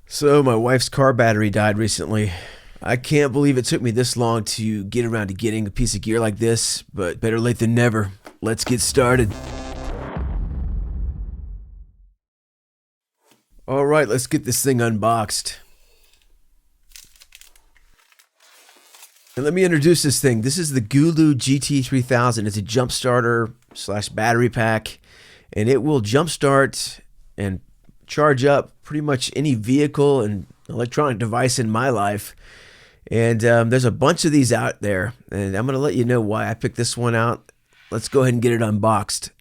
So my wife's car battery died recently. I can't believe it took me this long to get around to getting a piece of gear like this, but better late than never. Let's get started. Alright, let's get this thing unboxed. And let me introduce this thing. This is the Gooloo GT3000. It's a jump starter / battery pack, and it will jump start and charge up pretty much any vehicle and electronic device in my life. And there's a bunch of these out there, and I'm going to let you know why I picked this one out. Let's go ahead and get it unboxed.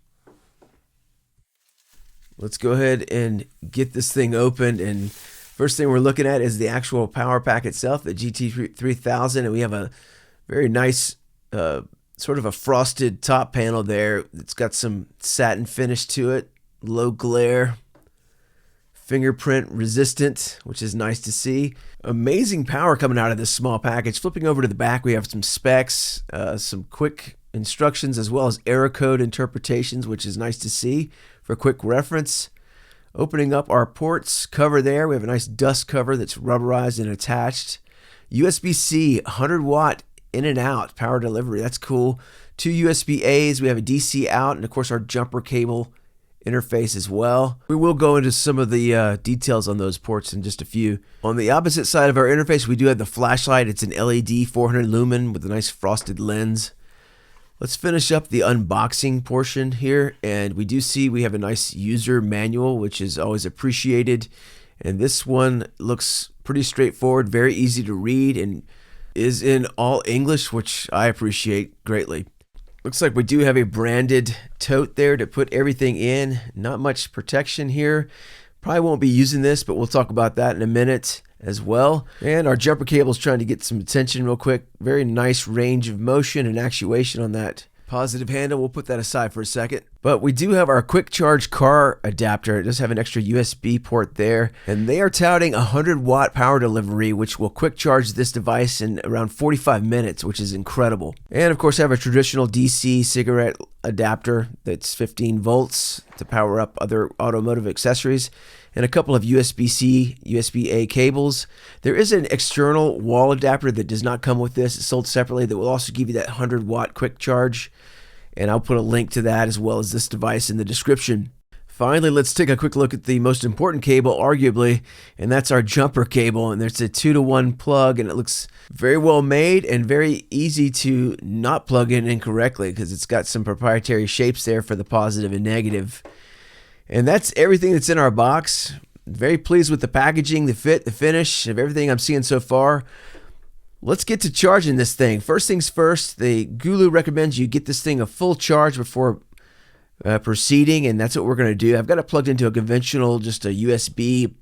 Let's go ahead and get this thing opened, and first thing we're looking at is the actual power pack itself, the GT3000, and we have a very nice sort of a frosted top panel there. It's got some satin finish to it, low glare, fingerprint resistant, which is nice to see. Amazing power coming out of this small package. Flipping over to the back, we have some specs, some quick instructions, as well as error code interpretations, which is nice to see for quick reference. Opening up our ports cover there, we have a nice dust cover that's rubberized and attached. USB-C 100 watt in and out power delivery, that's cool. 2 USB-A's, we have a DC out, and of course our jumper cable interface as well. We will go into some of the details on those ports in just a few. On the opposite side of our interface, we do have the flashlight. It's an LED 400 lumen with a nice frosted lens. Let's finish up the unboxing portion here, and we do see we have a nice user manual, which is always appreciated. And this one looks pretty straightforward, very easy to read, and is in all English, which I appreciate greatly. Looks like we do have a branded tote there to put everything in. Not much protection here. Probably won't be using this, but we'll talk about that in a minute as well. And our jumper cable is trying to get some attention real quick. Very nice range of motion and actuation on that positive handle. We'll put that aside for a second. But we do have our quick charge car adapter. It does have an extra USB port there. And they are touting 100 watt power delivery, which will quick charge this device in around 45 minutes, which is incredible. And of course, have a traditional DC cigarette adapter that's 15 volts to power up other automotive accessories, and a couple of USB-C, USB-A cables. There is an external wall adapter that does not come with this. It's sold separately that will also give you that 100 watt quick charge. And I'll put a link to that as well as this device in the description. Finally, let's take a quick look at the most important cable, arguably, and that's our jumper cable. And there's a 2-to-1 plug, and it looks very well made and very easy to not plug in incorrectly because it's got some proprietary shapes there for the positive and negative. And that's everything that's in our box. Very pleased with the packaging, the fit, the finish of everything I'm seeing so far. Let's get to charging this thing. First things first, the Gooloo recommends you get this thing a full charge before proceeding, and that's what we're going to do. I've got it plugged into a conventional, just a USB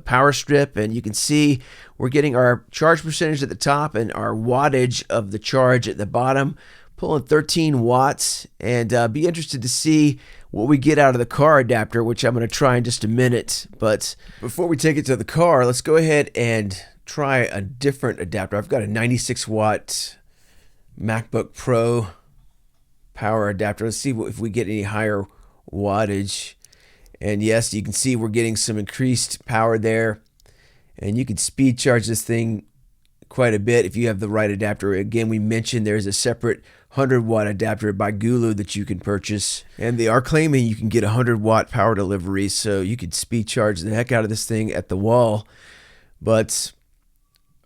power strip, and you can see we're getting our charge percentage at the top and our wattage of the charge at the bottom, pulling 13 watts, and be interested to see what we get out of the car adapter, which I'm going to try in just a minute. But before we take it to the car, let's go ahead and try a different adapter. I've got a 96 watt MacBook Pro power adapter. Let's see if we get any higher wattage. And yes, you can see we're getting some increased power there. And you can speed charge this thing quite a bit if you have the right adapter. Again, we mentioned there's a separate 100 watt adapter by Gooloo that you can purchase, and they are claiming you can get 100 watt power delivery, so you could speed charge the heck out of this thing at the wall. But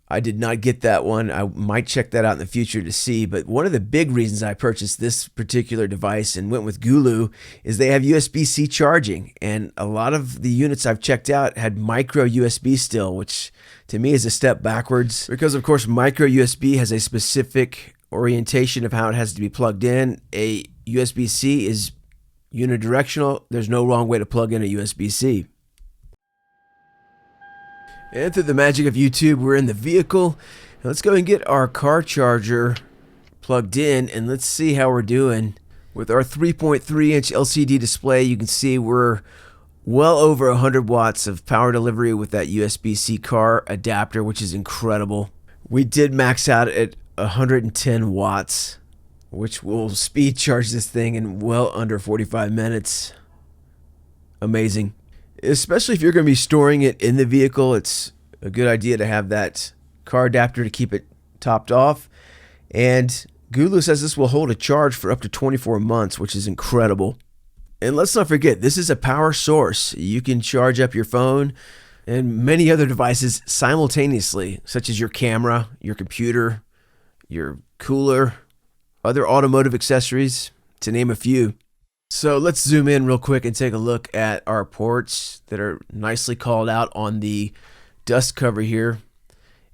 I did not get that one. I might check that out in the future to see. But one of the big reasons I purchased this particular device and went with Gooloo is they have USB-C charging. And a lot of the units I've checked out had micro USB still, which to me is a step backwards. Because of course micro USB has a specific orientation of how it has to be plugged in. A USB-C is unidirectional. There's no wrong way to plug in a USB-C. And through the magic of YouTube, we're in the vehicle. Now let's go and get our car charger plugged in, and let's see how we're doing. With our 3.3-inch LCD display, you can see we're well over 100 watts of power delivery with that USB-C car adapter, which is incredible. We did max out at 110 watts, which will speed charge this thing in well under 45 minutes. Amazing. Especially if you're going to be storing it in the vehicle, it's a good idea to have that car adapter to keep it topped off. And Gooloo says this will hold a charge for up to 24 months, which is incredible. And let's not forget, this is a power source. You can charge up your phone and many other devices simultaneously, such as your camera, your computer, your cooler, other automotive accessories, to name a few. So let's zoom in real quick and take a look at our ports that are nicely called out on the dust cover here.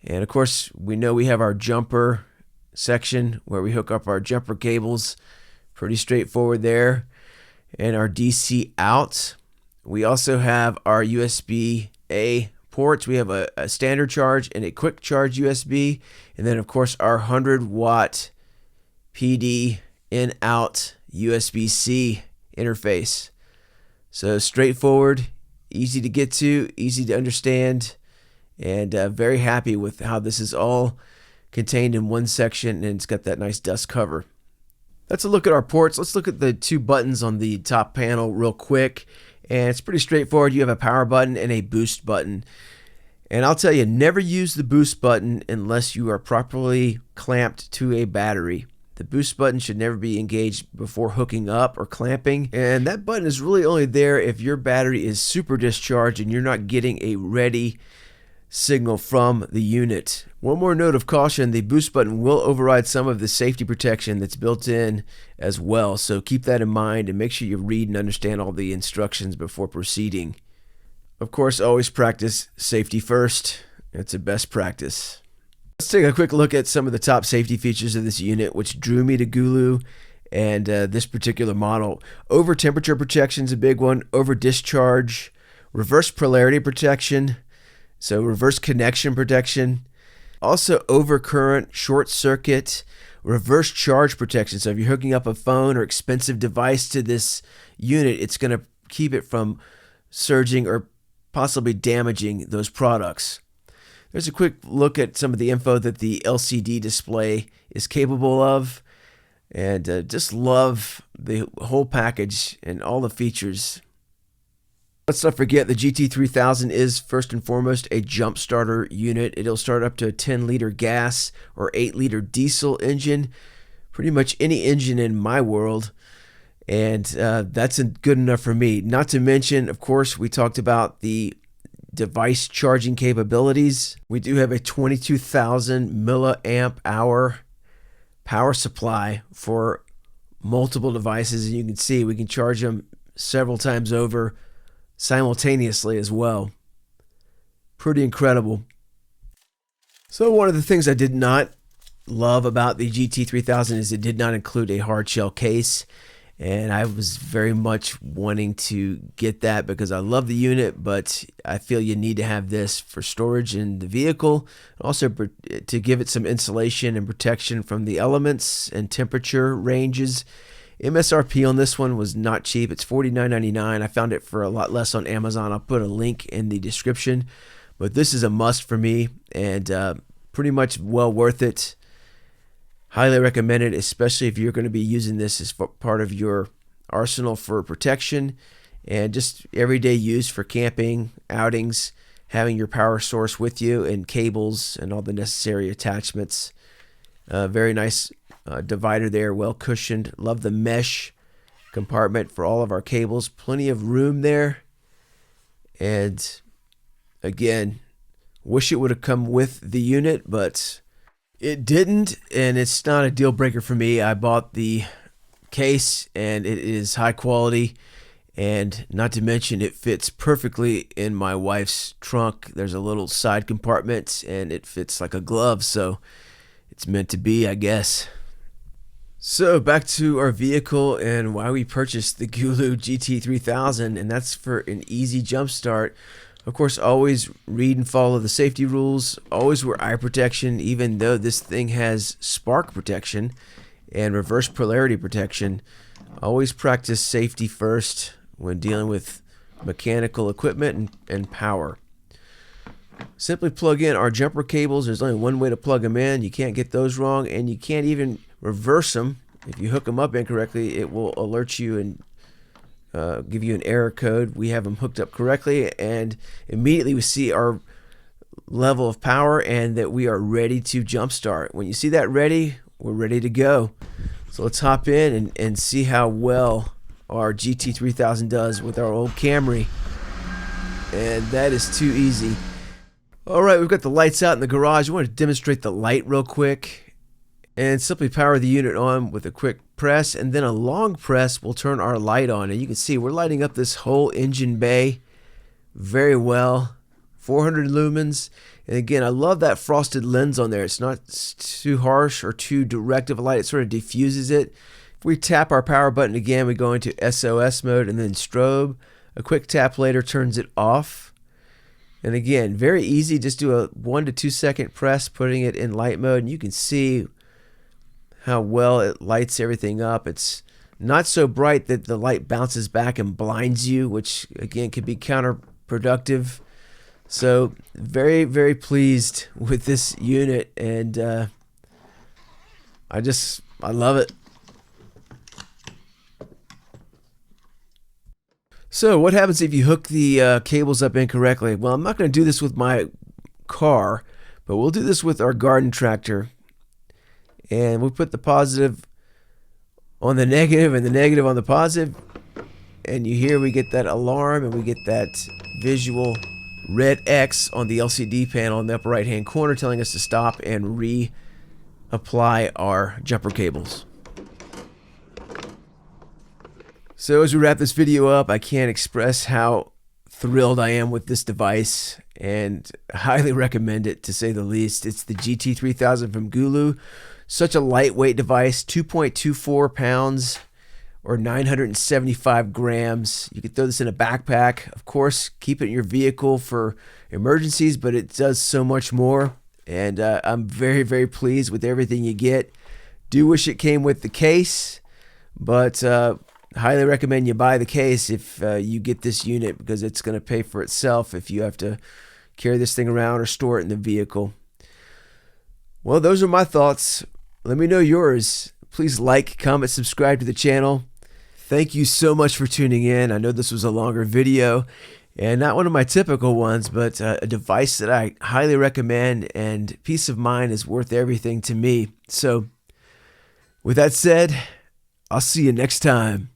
And of course, we know we have our jumper section where we hook up our jumper cables. Pretty straightforward there. And our DC out. We also have our USB-A ports. We have a standard charge and a quick charge USB. And then of course our 100-watt PD in-out USB-C interface. So straightforward, easy to get to, easy to understand, and very happy with how this is all contained in one section, and it's got that nice dust cover. That's a look at our ports. Let's look at the two buttons on the top panel real quick. And it's pretty straightforward. You have a power button and a boost button. And I'll tell you, never use the boost button unless you are properly clamped to a battery. The boost button should never be engaged before hooking up or clamping. And that button is really only there if your battery is super discharged and you're not getting a ready signal from the unit. One more note of caution, the boost button will override some of the safety protection that's built in as well. So keep that in mind and make sure you read and understand all the instructions before proceeding. Of course, always practice safety first. It's a best practice. Let's take a quick look at some of the top safety features of this unit, which drew me to Gooloo and this particular model. Over temperature protection is a big one. Over discharge, reverse polarity protection, so reverse connection protection. Also over current, short circuit, reverse charge protection. So if you're hooking up a phone or expensive device to this unit, it's going to keep it from surging or possibly damaging those products. There's a quick look at some of the info that the LCD display is capable of, and just love the whole package and all the features. Let's not forget the GT3000 is first and foremost a jump starter unit. It'll start up to a 10-liter gas or 8-liter diesel engine, pretty much any engine in my world, and that's good enough for me. Not to mention, of course, we talked about the device charging capabilities. We do have a 22,000 milliamp hour power supply for multiple devices, and you can see we can charge them several times over simultaneously as well. Pretty incredible. So one of the things I did not love about the GT3000 is it did not include a hard shell case, and I was very much wanting to get that because I love the unit, but I feel you need to have this for storage in the vehicle, also to give it some insulation and protection from the elements and temperature ranges. MSRP on this one was not cheap. It's $49.99. I found it for a lot less on Amazon. I'll put a link in the description, but this is a must for me, and pretty much well worth it. Highly recommend it, especially if you're going to be using this as part of your arsenal for protection and just everyday use for camping, outings, having your power source with you and cables and all the necessary attachments. Very nice divider there, well cushioned. Love the mesh compartment for all of our cables. Plenty of room there. And again, wish it would have come with the unit, but it didn't, and it's not a deal breaker for me. I bought the case and it is high quality, and not to mention it fits perfectly in my wife's trunk. There's a little side compartment and it fits like a glove, so it's meant to be, I guess. So back to our vehicle and why we purchased the Gooloo GT3000, and that's for an easy jump start. Of course, always read and follow the safety rules. Always wear eye protection, even though this thing has spark protection and reverse polarity protection. Always practice safety first when dealing with mechanical equipment and power. Simply plug in our jumper cables. There's only one way to plug them in. You can't get those wrong, and you can't even reverse them. If you hook them up incorrectly, it will alert you and give you an error code. We have them hooked up correctly, and immediately we see our level of power and that we are ready to jumpstart. When you see that ready, we're ready to go. So let's hop in and see how well our GT3000 does with our old Camry. And that is too easy. Alright, we've got the lights out in the garage. I want to demonstrate the light real quick. And simply power the unit on with a quick press, and then a long press will turn our light on. And you can see we're lighting up this whole engine bay very well. 400 lumens. And again, I love that frosted lens on there. It's not too harsh or too direct of a light. It sort of diffuses it. If we tap our power button again, we go into SOS mode and then strobe. A quick tap later turns it off. And again, very easy. Just do a 1 to 2 second press, putting it in light mode, and you can see how well it lights everything up. It's not so bright that the light bounces back and blinds you, which again can be counterproductive. So very, very pleased with this unit, and I love it. So what happens if you hook the cables up incorrectly? Well, I'm not going to do this with my car, but we'll do this with our garden tractor. And we'll put the positive on the negative and the negative on the positive. And you hear we get that alarm, and we get that visual red X on the LCD panel in the upper right hand corner telling us to stop and reapply our jumper cables. So as we wrap this video up, I can't express how thrilled I am with this device, and highly recommend it, to say the least. It's the GT3000 from Gooloo. Such a lightweight device, 2.24 pounds or 975 grams. You can throw this in a backpack. Of course, keep it in your vehicle for emergencies, but it does so much more. And I'm very, very pleased with everything you get. Do wish it came with the case, but highly recommend you buy the case if you get this unit, because it's going to pay for itself if you have to carry this thing around or store it in the vehicle. Well, those are my thoughts. Let me know yours. Please like, comment, subscribe to the channel. Thank you so much for tuning in. I know this was a longer video and not one of my typical ones, but a device that I highly recommend, and peace of mind is worth everything to me. So with that said, I'll see you next time.